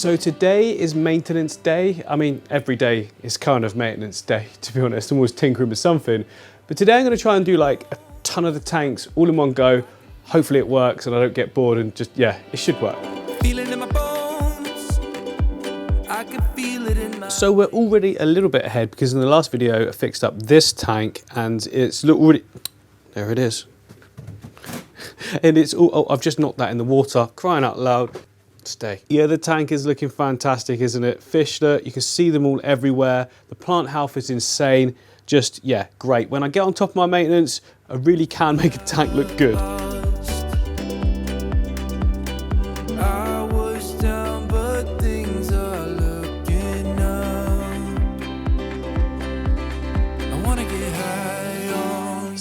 So today is maintenance day. I mean, every day is kind of maintenance day, to be honest. I'm always tinkering with something. But today I'm gonna try and do like a ton of the tanks all in one go. Hopefully it works and I don't get bored and just, yeah, it should work. So we're already a little bit ahead because in the last video I fixed up this tank and it's already, there it is. And it's all, oh, I've just knocked that in the water, crying out loud. Stay. Yeah, the tank is looking fantastic, isn't it? Fish, look, you can see them all everywhere. The plant health is insane. Just, yeah, great. When I get on top of my maintenance, I really can make a tank look good.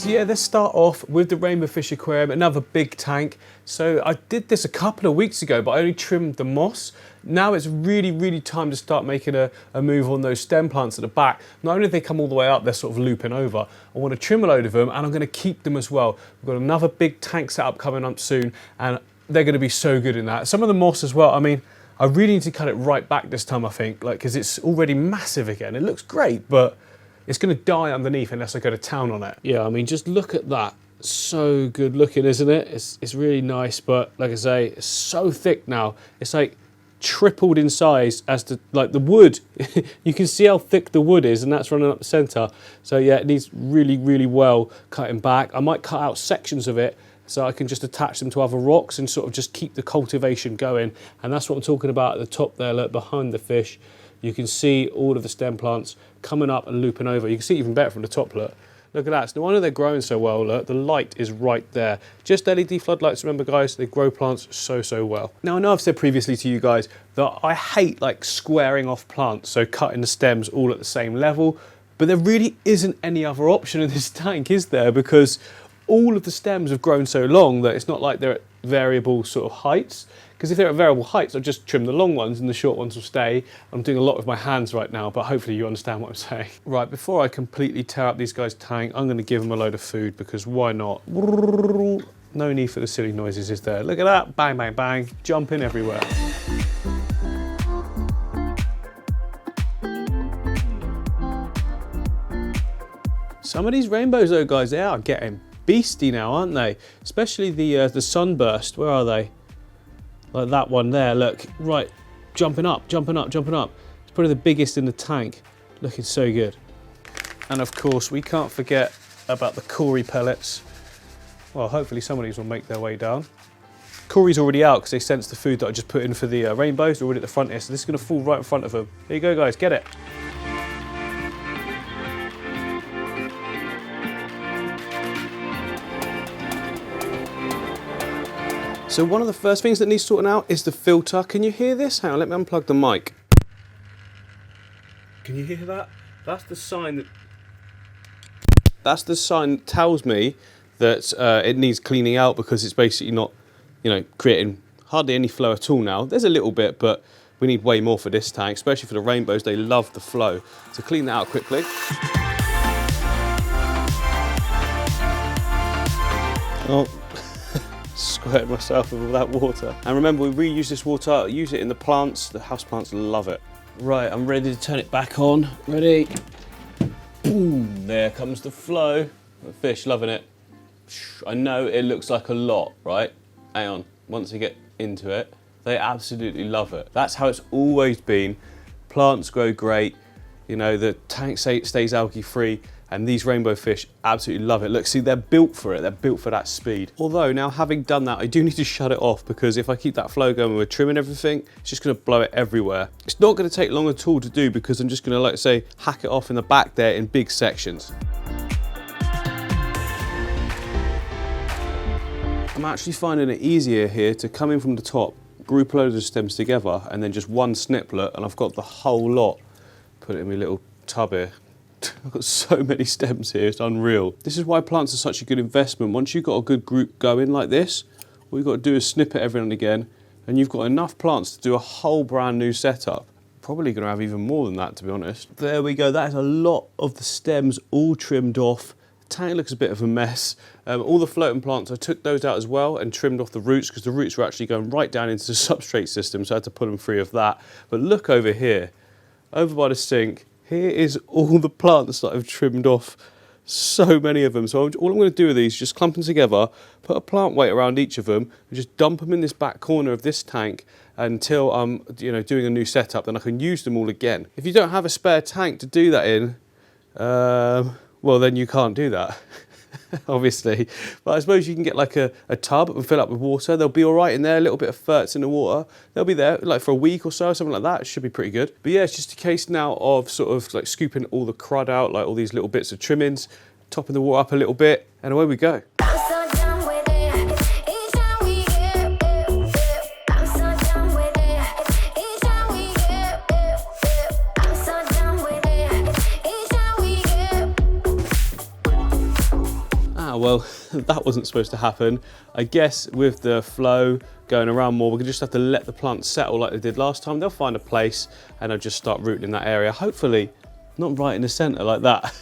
Yeah, let's start off with the Rainbow Fish Aquarium, another big tank. So I did this a couple of weeks ago, but I only trimmed the moss. Now it's really time to start making a move on those stem plants at the back. Not only do they come all the way up, they're sort of looping over. I want to trim a load of them and I'm going to keep them as well. We've got another big tank setup coming up soon and they're going to be so good in that. Some of the moss as well, I mean, I really need to cut it right back this time, I think, like, because it's already massive again. It looks great, but it's going to die underneath unless I go to town on it. Yeah, I mean, just look at that. So good looking, isn't it? It's really nice, but like I say, it's so thick now. It's like tripled in size as to, like, the wood. You can see how thick the wood is, and that's running up the centre. So yeah, it needs really well cutting back. I might cut out sections of it so I can just attach them to other rocks and sort of just keep the cultivation going. And that's what I'm talking about at the top there, look, behind the fish. You can see all of the stem plants coming up and looping over. You can see even better from the top, look. Look at that. It's no wonder they're growing so well, look. The light is right there. Just LED floodlights, remember guys, they grow plants so well. Now I know I've said previously to you guys that I hate like squaring off plants, so cutting the stems all at the same level, but there really isn't any other option in this tank, is there? Because all of the stems have grown so long that it's not like they're at variable sort of heights. Because if they're at variable heights, I'll just trim the long ones and the short ones will stay. I'm doing a lot with my hands right now, but hopefully you understand what I'm saying. Right, before I completely tear up these guys' tank, I'm going to give them a load of food because why not? No need for the silly noises, is there? Look at that, bang, bang, bang, jumping everywhere. Some of these rainbows though, guys, they are getting beastie now, aren't they? Especially the sunburst, where are they? Like that one there, look, right, jumping up. It's probably the biggest in the tank, looking so good. And of course, we can't forget about the Cory pellets. Well, hopefully some of these will make their way down. Cory's already out because they sense the food that I just put in for the rainbows. They're already at the front here, so this is gonna fall right in front of them. There you go, guys, get it. So one of the first things that needs sorting out is the filter. Can you hear this? Hang on, let me unplug the mic. Can you hear that? That's the sign that tells me that it needs cleaning out because it's basically not, you know, creating hardly any flow at all now. There's a little bit, but we need way more for this tank, especially for the rainbows. They love the flow. So clean that out quickly. Oh. Squirted myself with all that water. And remember, we reuse this water, use it in the plants. The house plants love it. Right, I'm ready to turn it back on. Ready? Boom, there comes the flow. The fish loving it. I know it looks like a lot, right? Hang on, once you get into it, they absolutely love it. That's how it's always been. Plants grow great. You know, the tank stays algae free. And these rainbow fish absolutely love it. Look, see, they're built for it. They're built for that speed. Although now having done that, I do need to shut it off because if I keep that flow going and we're trimming everything, it's just gonna blow it everywhere. It's not gonna take long at all to do because I'm just gonna, like say, hack it off in the back there in big sections. I'm actually finding it easier here to come in from the top, group a load of stems together, and then just one sniplet, and I've got the whole lot. Put it in my little tub here. I've got so many stems here, it's unreal. This is why plants are such a good investment. Once you've got a good group going like this, all you've got to do is snip it every now and again, and you've got enough plants to do a whole brand new setup. Probably going to have even more than that, to be honest. There we go, that is a lot of the stems all trimmed off. tank looks a bit of a mess. All the floating plants, I took those out as well and trimmed off the roots because the roots were actually going right down into the substrate system, so I had to pull them free of that. But look over here, over by the sink, here is all the plants that I've trimmed off. So many of them. So all I'm going to do with these is just clump them together, put a plant weight around each of them, and just dump them in this back corner of this tank until I'm doing a new setup. Then I can use them all again. If you don't have a spare tank to do that in, well, then you can't do that. Obviously, but I suppose you can get like a tub and fill up with water. They'll be all right in there, a little bit of ferts in the water. They'll be there like for a week or so, something like that. It should be pretty good. But yeah, it's just a case now of sort of like scooping all the crud out, like all these little bits of trimmings, topping the water up a little bit, and away we go. Well, that wasn't supposed to happen. I guess with the flow going around more, we're gonna just have to let the plants settle like they did last time. They'll find a place and I'll just start rooting in that area. Hopefully not right in the center like that.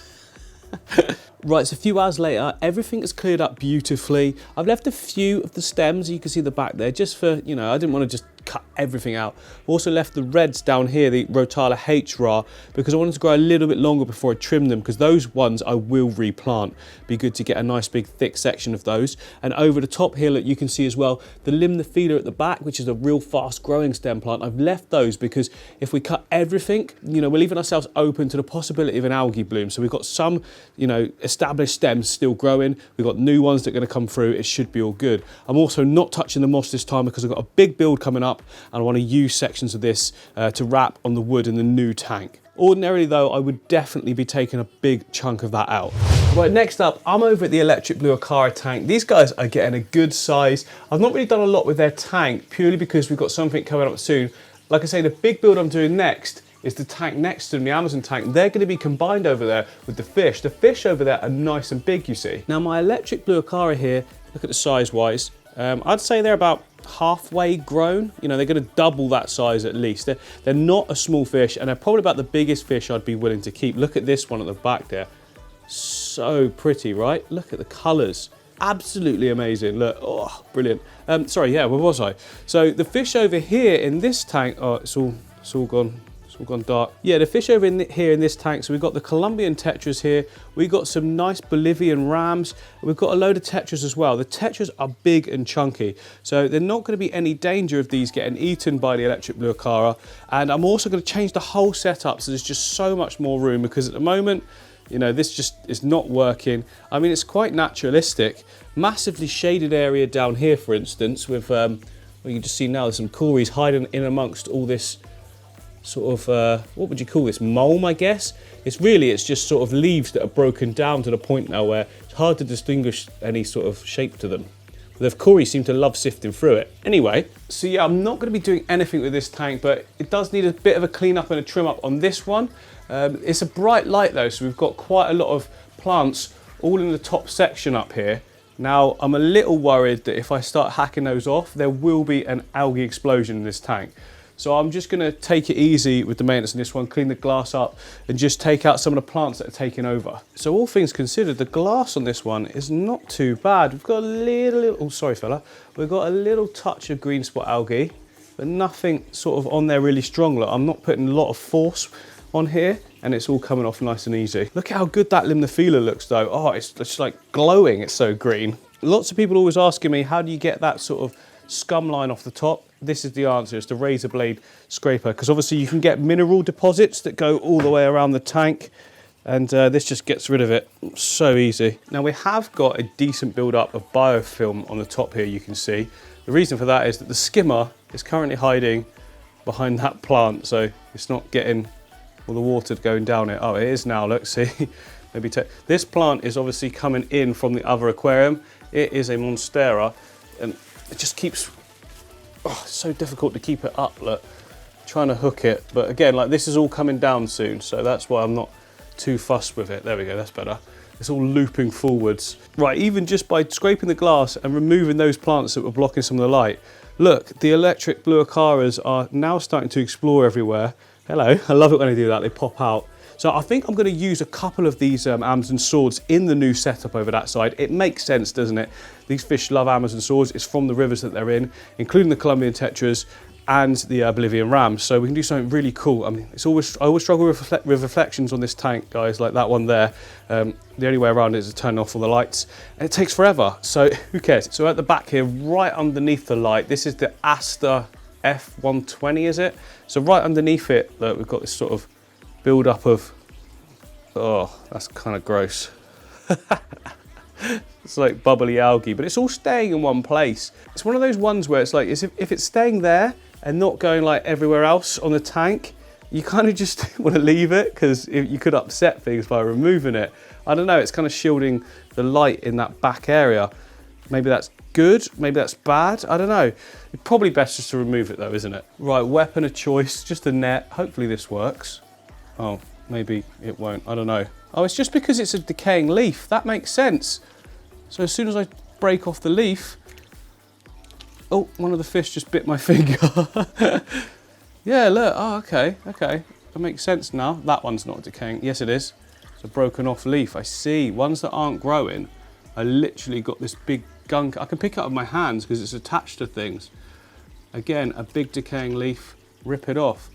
Right, so a few hours later, everything is cleared up beautifully. I've left a few of the stems, you can see the back there, just for, I didn't want to just cut everything out. I've also left the reds down here, the Rotala H-Ra, because I wanted to grow a little bit longer before I trim them, because those ones I will replant. Be good to get a nice big thick section of those. And over the top here, look, you can see as well, the Limnophylla at the back, which is a real fast growing stem plant. I've left those because if we cut everything, we're leaving ourselves open to the possibility of an algae bloom. So we've got some, established stems still growing. We've got new ones that are going to come through. It should be all good. I'm also not touching the moss this time because I've got a big build coming up and I want to use sections of this to wrap on the wood in the new tank. Ordinarily though, I would definitely be taking a big chunk of that out. Right, next up, I'm over at the Electric Blue Cara tank. These guys are getting a good size. I've not really done a lot with their tank purely because we've got something coming up soon. Like I say, the big build I'm doing next is the tank next to them, the Amazon tank. They're going to be combined over there with the fish. The fish over there are nice and big, you see. Now my Electric Blue Cara here, look at the size wise, I'd say they're about halfway grown. They're going to double that size at least. They're not a small fish and they're probably about the biggest fish I'd be willing to keep. Look at this one at the back there. So pretty, right? Look at the colours. Absolutely amazing. Look, oh, brilliant. Sorry, yeah, where was I? So the fish over here in this tank, oh, it's all gone. All gone dark. Yeah, the fish over here in this tank, so we've got the Colombian tetras here, we've got some nice Bolivian rams, we've got a load of tetras as well. The tetras are big and chunky, so they're not going to be any danger of these getting eaten by the Electric Blue Cara. And I'm also going to change the whole setup so there's just so much more room, because at the moment, this just is not working. I mean, it's quite naturalistic. Massively shaded area down here, for instance, with, well, you can just see now there's some cories hiding in amongst all this sort of, what would you call this, mulm, I guess? It's just sort of leaves that are broken down to the point now where it's hard to distinguish any sort of shape to them. The cories seem to love sifting through it. Anyway, so yeah, I'm not going to be doing anything with this tank, but it does need a bit of a clean up and a trim up on this one. It's a bright light though, so we've got quite a lot of plants all in the top section up here. Now, I'm a little worried that if I start hacking those off, there will be an algae explosion in this tank. So I'm just going to take it easy with the maintenance on this one, clean the glass up and just take out some of the plants that are taking over. So all things considered, the glass on this one is not too bad. We've got a little, oh sorry fella, we've got a little touch of green spot algae, but nothing sort of on there really strong. Look, I'm not putting a lot of force on here and it's all coming off nice and easy. Look at how good that Limnophylla looks though. Oh, it's just like glowing, it's so green. Lots of people always asking me, how do you get that sort of scum line off the top? This is the answer, it's the razor blade scraper, because obviously you can get mineral deposits that go all the way around the tank, and this just gets rid of it. So easy. Now we have got a decent build up of biofilm on the top here, you can see. The reason for that is that the skimmer is currently hiding behind that plant, so it's not getting all the water going down it. Oh, it is now, look, see? Maybe this plant is obviously coming in from the other aquarium. It is a Monstera, and it just keeps, oh, it's so difficult to keep it up, look, trying to hook it. But again, like this is all coming down soon, so that's why I'm not too fussed with it. There we go, that's better. It's all looping forwards. Right, even just by scraping the glass and removing those plants that were blocking some of the light, look, the Electric Blue Acaras are now starting to explore everywhere. Hello, I love it when they do that, they pop out. So I think I'm going to use a couple of these Amazon swords in the new setup over that side. It makes sense, doesn't it? These fish love Amazon swords. It's from the rivers that they're in, including the Colombian tetras and the Bolivian rams. So we can do something really cool. I mean, I always struggle with reflections on this tank, guys, like that one there. The only way around it is to turn off all the lights, and it takes forever. So who cares? So at the back here, right underneath the light, this is the Asta F120, is it? So right underneath it, look, we've got this sort of build up of, oh, that's kind of gross. It's like bubbly algae, but it's all staying in one place. It's one of those ones where it's like, if it's staying there and not going like everywhere else on the tank, you kind of just want to leave it, because you could upset things by removing it. I don't know, it's kind of shielding the light in that back area. Maybe that's good, maybe that's bad, I don't know. It's probably best just to remove it though, isn't it? Right, weapon of choice, just a net. Hopefully this works. Oh, maybe it won't, I don't know. Oh, it's just because it's a decaying leaf, that makes sense. So as soon as I break off the leaf, oh, one of the fish just bit my finger. Yeah, look, oh, okay, that makes sense now. That one's not decaying, yes it is. It's a broken off leaf, I see. Ones that aren't growing, I literally got this big gunk. I can pick it up with my hands because it's attached to things. Again, a big decaying leaf, rip it off.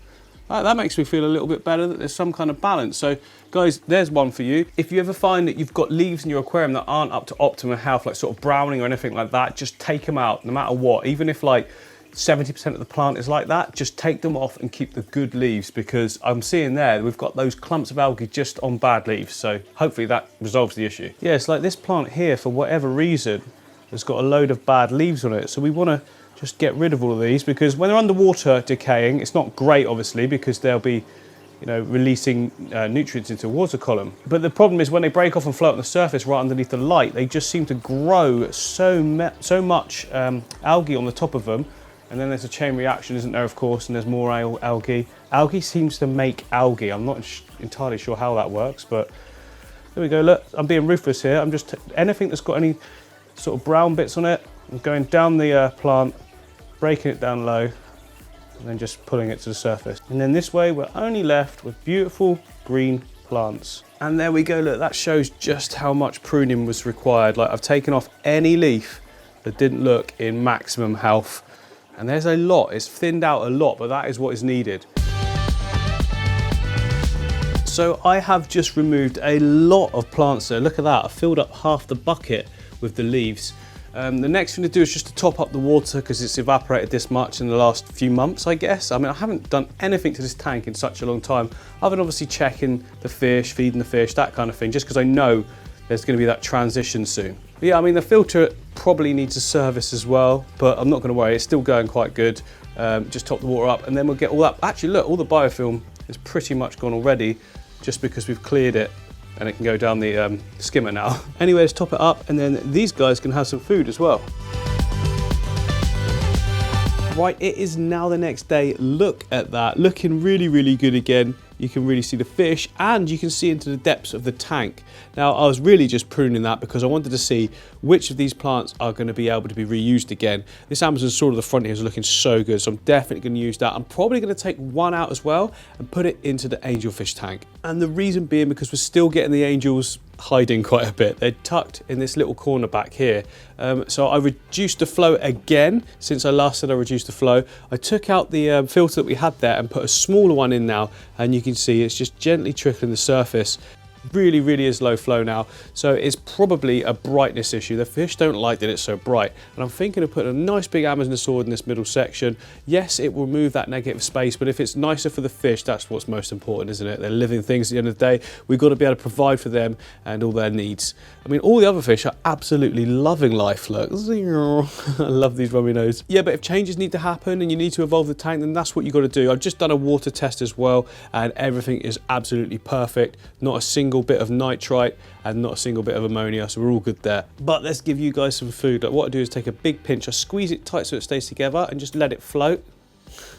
That makes me feel a little bit better that there's some kind of balance. So guys, there's one for you. If you ever find that you've got leaves in your aquarium that aren't up to optimum health, like sort of browning or anything like that, just take them out no matter what. Even if like 70% of the plant is like that, just take them off and keep the good leaves, because I'm seeing there we've got those clumps of algae just on bad leaves. So hopefully that resolves the issue. Yeah, it's like this plant here, for whatever reason, has got a load of bad leaves on it. So we want to just get rid of all of these, because when they're underwater decaying, it's not great obviously, because they'll be, you know, releasing nutrients into a water column. But the problem is when they break off and float on the surface right underneath the light, they just seem to grow so much algae on the top of them. And then there's a chain reaction, isn't there, of course, and there's more algae. Algae seems to make algae. I'm not entirely sure how that works, but there we go. Look, I'm being ruthless here. I'm just, anything that's got any sort of brown bits on it, I'm going down the plant, breaking it down low, and then just pulling it to the surface. And then this way, we're only left with beautiful green plants. And there we go, look, that shows just how much pruning was required. Like, I've taken off any leaf that didn't look in maximum health. And there's a lot, it's thinned out a lot, but that is what is needed. So I have just removed a lot of plants there. Look at that, I filled up half the bucket with the leaves. The next thing to do is just to top up the water, because it's evaporated this much in the last few months, I guess. I mean, I haven't done anything to this tank in such a long time. I've been obviously checking the fish, feeding the fish, that kind of thing, just because I know there's going to be that transition soon. But yeah, I mean, the filter probably needs a service as well, but I'm not going to worry, it's still going quite good. Just top the water up, and then we'll get all that. Actually, look, all the biofilm is pretty much gone already, just because we've cleared it, and it can go down the skimmer now. Anyway, let's top it up, and then these guys can have some food as well. Right, it is now the next day. Look at that, looking really, really good again. You can really see the fish, and you can see into the depths of the tank. Now, I was really just pruning that because I wanted to see which of these plants are going to be able to be reused again. This Amazon sword at the front here is looking so good, so I'm definitely going to use that. I'm probably going to take one out as well and put it into the angelfish tank. And the reason being because we're still getting the angels hiding quite a bit. They're tucked in this little corner back here. So I reduced the flow again. Since I last said I reduced the flow, I took out the filter that we had there and put a smaller one in now, and you can see it's just gently trickling the surface. Really, really is low flow now, so it's probably a brightness issue. The fish don't like that it's so bright, and I'm thinking of putting a nice big Amazon sword in this middle section. Yes, it will remove that negative space, but if it's nicer for the fish, that's what's most important, isn't it? They're living things at the end of the day. We've got to be able to provide for them and all their needs. I mean, all the other fish are absolutely loving life. Look, I love these rummy nose. Yeah, but if changes need to happen and you need to evolve the tank, then that's what you've got to do. I've just done a water test as well, and everything is absolutely perfect. Not a single bit of nitrite and not a single bit of ammonia, so we're all good there. But let's give you guys some food. Like, what I do is take a big pinch, I squeeze it tight so it stays together, and just let it float.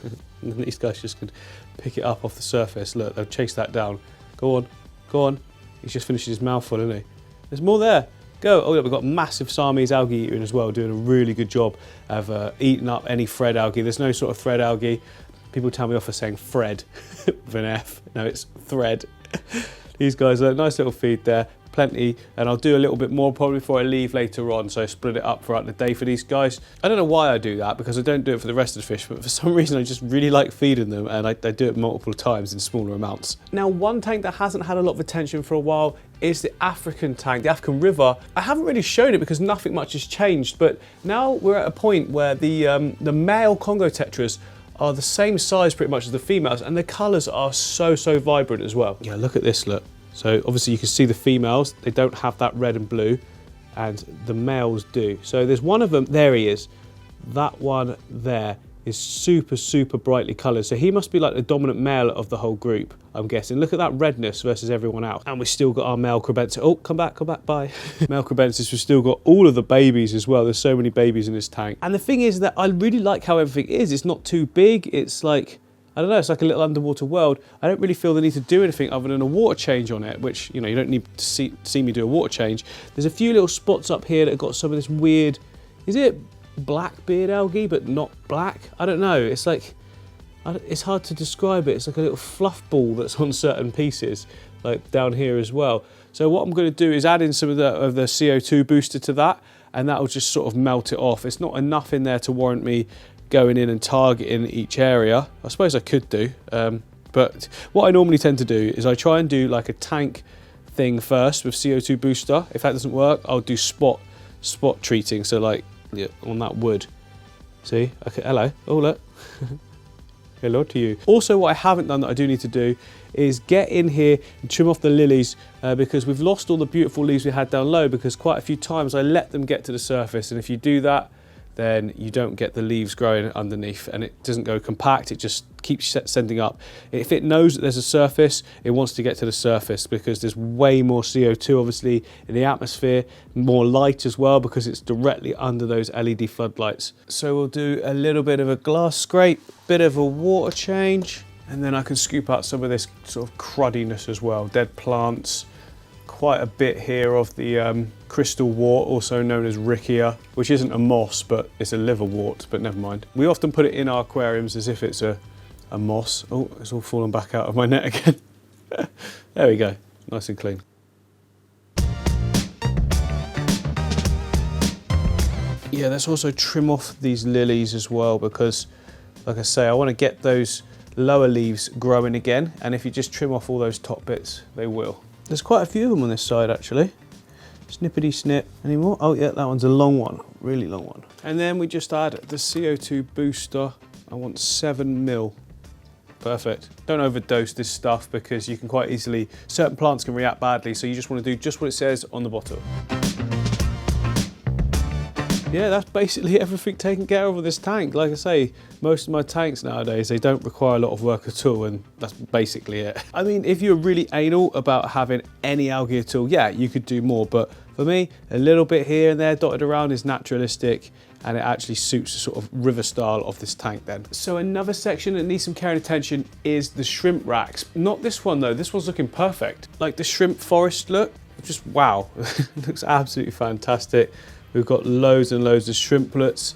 And then these guys just can pick it up off the surface. Look, they'll chase that down. Go on, go on. He's just finished his mouthful, isn't he? There's more there. Go. Oh yeah, we've got massive Siamese algae eater in as well, doing a really good job of eating up any thread algae. There's no sort of thread algae. People tell me off for saying Fred with an F. No, it's thread. These guys are a nice little feed there, plenty, and I'll do a little bit more probably before I leave later on, so I split it up throughout the day for these guys. I don't know why I do that, because I don't do it for the rest of the fish, but for some reason I just really like feeding them, and I do it multiple times in smaller amounts. Now, one tank that hasn't had a lot of attention for a while is the African tank, the African river. I haven't really shown it because nothing much has changed, but now we're at a point where the male Congo tetras are the same size pretty much as the females, and the colours are so vibrant as well. Yeah, look at this, look. So obviously you can see the females, they don't have that red and blue, and the males do. So there's one of them, there he is. That one there is super brightly coloured. So he must be like the dominant male of the whole group, I'm guessing. Look at that redness versus everyone else. And we've still got our male crebensis. Oh, come back, bye. Male crebensis, we've still got all of the babies as well. There's so many babies in this tank. And the thing is that I really like how everything is. It's not too big. It's like, I don't know, it's like a little underwater world. I don't really feel the need to do anything other than a water change on it, which, you know, you don't need to see me do a water change. There's a few little spots up here that have got some of this weird, is it black beard algae, but not black? I don't know. It's like, it's hard to describe it. It's like a little fluff ball that's on certain pieces, like down here as well. So what I'm going to do is add in some of the CO2 booster to that, and that will just sort of melt it off. It's not enough in there to warrant me going in and targeting each area. I suppose I could do, but what I normally tend to do is I try and do like a tank thing first with CO2 booster. If that doesn't work, I'll do spot treating. So like, yeah, on that wood. See? Okay, hello. Oh, look. Hello to you. Also, what I haven't done that I do need to do is get in here and trim off the lilies because we've lost all the beautiful leaves we had down low, because quite a few times I let them get to the surface, and if you do that, then you don't get the leaves growing underneath, and it doesn't go compact, it just keeps sending up. If it knows that there's a surface, it wants to get to the surface because there's way more CO2 obviously in the atmosphere, more light as well because it's directly under those LED floodlights. So we'll do a little bit of a glass scrape, bit of a water change, and then I can scoop out some of this sort of cruddiness as well, dead plants. Quite a bit here of the crystal wart, also known as Rickia, which isn't a moss, but it's a liverwort, but never mind. We often put it in our aquariums as if it's a moss. Oh, it's all fallen back out of my net again. There we go, nice and clean. Yeah, let's also trim off these lilies as well, because like I say, I want to get those lower leaves growing again, and if you just trim off all those top bits, they will. There's quite a few of them on this side actually. Snippety snip. Any more? Oh yeah, that one's a long one, really long one. And then we just add the CO2 booster. I want 7 mil. Perfect. Don't overdose this stuff because you can quite easily, certain plants can react badly, so you just want to do just what it says on the bottle. Yeah, that's basically everything taken care of with this tank. Like I say, most of my tanks nowadays, they don't require a lot of work at all, and that's basically it. I mean, if you're really anal about having any algae at all, yeah, you could do more, but for me, a little bit here and there dotted around is naturalistic, and it actually suits the sort of river style of this tank then. So another section that needs some care and attention is the shrimp racks. Not this one though, this one's looking perfect. Like the shrimp forest look, just wow, it looks absolutely fantastic. We've got loads and loads of shrimplets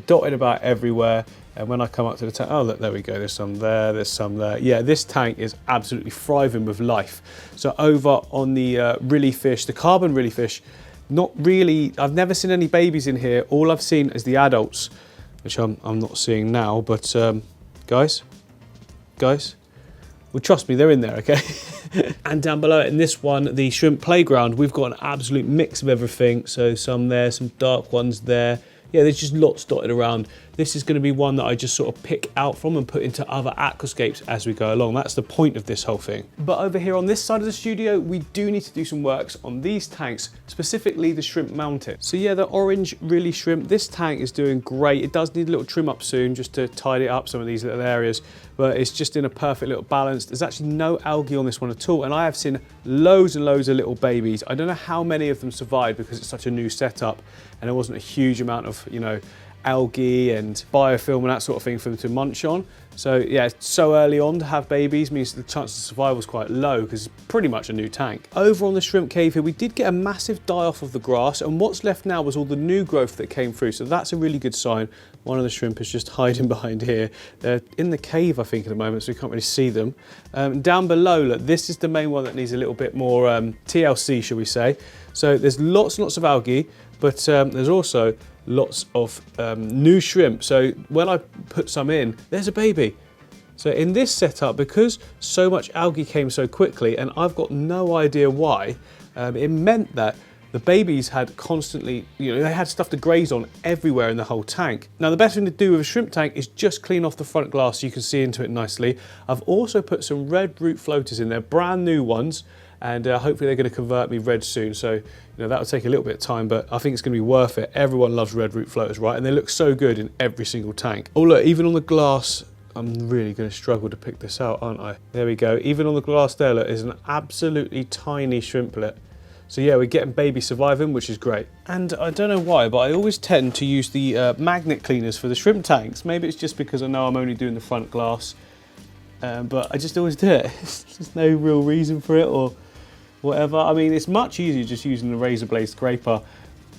dotted about everywhere. And when I come up to the tank, oh look, there we go, there's some there, there's some there. Yeah, this tank is absolutely thriving with life. So over on the rilly fish, the carbon rilly fish, not really, I've never seen any babies in here. All I've seen is the adults, which I'm not seeing now, but guys, well trust me, they're in there, okay? And down below in this one, the shrimp playground, we've got an absolute mix of everything. So some there, some dark ones there. Yeah, there's just lots dotted around. This is going to be one that I just sort of pick out from and put into other aquascapes as we go along. That's the point of this whole thing. But over here on this side of the studio, we do need to do some works on these tanks, specifically the shrimp mounted. So yeah, the orange really shrimp, this tank is doing great. It does need a little trim up soon just to tidy up some of these little areas, but it's just in a perfect little balance. There's actually no algae on this one at all, and I have seen loads and loads of little babies. I don't know how many of them survived because it's such a new setup and there wasn't a huge amount of, you know, algae and biofilm and that sort of thing for them to munch on. So yeah, so early on to have babies means the chance of survival is quite low because it's pretty much a new tank. Over on the shrimp cave here, we did get a massive die-off of the grass, and what's left now was all the new growth that came through. So that's a really good sign. One of the shrimp is just hiding behind here. They're in the cave, I think, at the moment, so we can't really see them. Down below, look, this is the main one that needs a little bit more TLC, shall we say. So there's lots and lots of algae, but there's also lots of new shrimp. So when I put some in, there's a baby. So in this setup, because so much algae came so quickly, and I've got no idea why, it meant that the babies had constantly, they had stuff to graze on everywhere in the whole tank. Now the best thing to do with a shrimp tank is just clean off the front glass so you can see into it nicely. I've also put some red root floaters in there, brand new ones, and hopefully they're going to convert me red soon. So that will take a little bit of time, but I think it's going to be worth it. Everyone loves red root floaters, right? And they look so good in every single tank. Oh look, even on the glass, I'm really going to struggle to pick this out, aren't I? There we go. Even on the glass there, look, is an absolutely tiny shrimplet. So yeah, we're getting baby surviving, which is great. And I don't know why, but I always tend to use the magnet cleaners for the shrimp tanks. Maybe it's just because I know I'm only doing the front glass, but I just always do it. There's no real reason for it or whatever. I mean, it's much easier just using the razor blade scraper,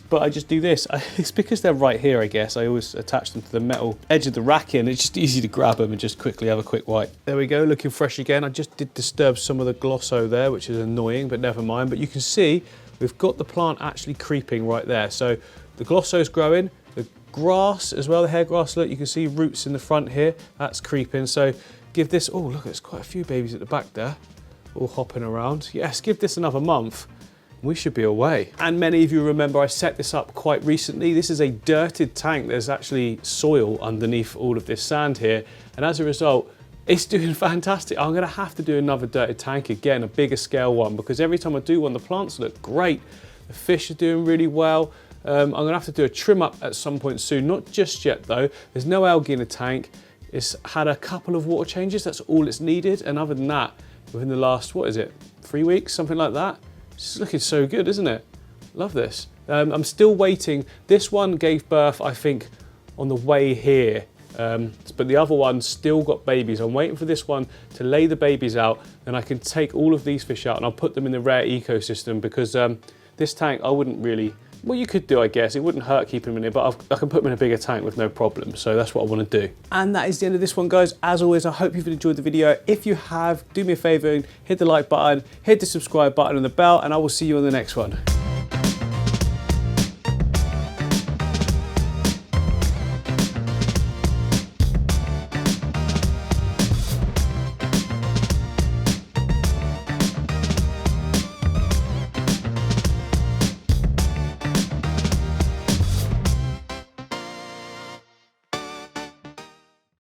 but I just do this. It's because they're right here, I guess. I always attach them to the metal edge of the rack and it's just easy to grab them and just quickly have a quick wipe. There we go, looking fresh again. I just did disturb some of the glosso there, which is annoying, but never mind. But you can see we've got the plant actually creeping right there. So the glosso's growing, the grass as well, the hair grass, look, you can see roots in the front here, that's creeping. So give this, oh look, there's quite a few babies at the back there, all hopping around. Yes, give this another month. We should be away. And many of you remember I set this up quite recently. This is a dirted tank. There's actually soil underneath all of this sand here. And as a result, it's doing fantastic. I'm gonna have to do another dirted tank again, a bigger scale one, because every time I do one, the plants look great. The fish are doing really well. I'm gonna have to do a trim up at some point soon. Not just yet though. There's no algae in the tank. It's had a couple of water changes. That's all it's needed. And other than that, within the last, 3 weeks, something like that, it's looking so good, isn't it? Love this. I'm still waiting. This one gave birth, I think, on the way here, but the other one still got babies. I'm waiting for this one to lay the babies out, and I can take all of these fish out and I'll put them in the rare ecosystem, because this tank, I wouldn't really, well, you could do, I guess. It wouldn't hurt keeping them in here, but I can put them in a bigger tank with no problem. So that's what I want to do. And that is the end of this one, guys. As always, I hope you've enjoyed the video. If you have, do me a favor and hit the like button, hit the subscribe button and the bell, and I will see you on the next one.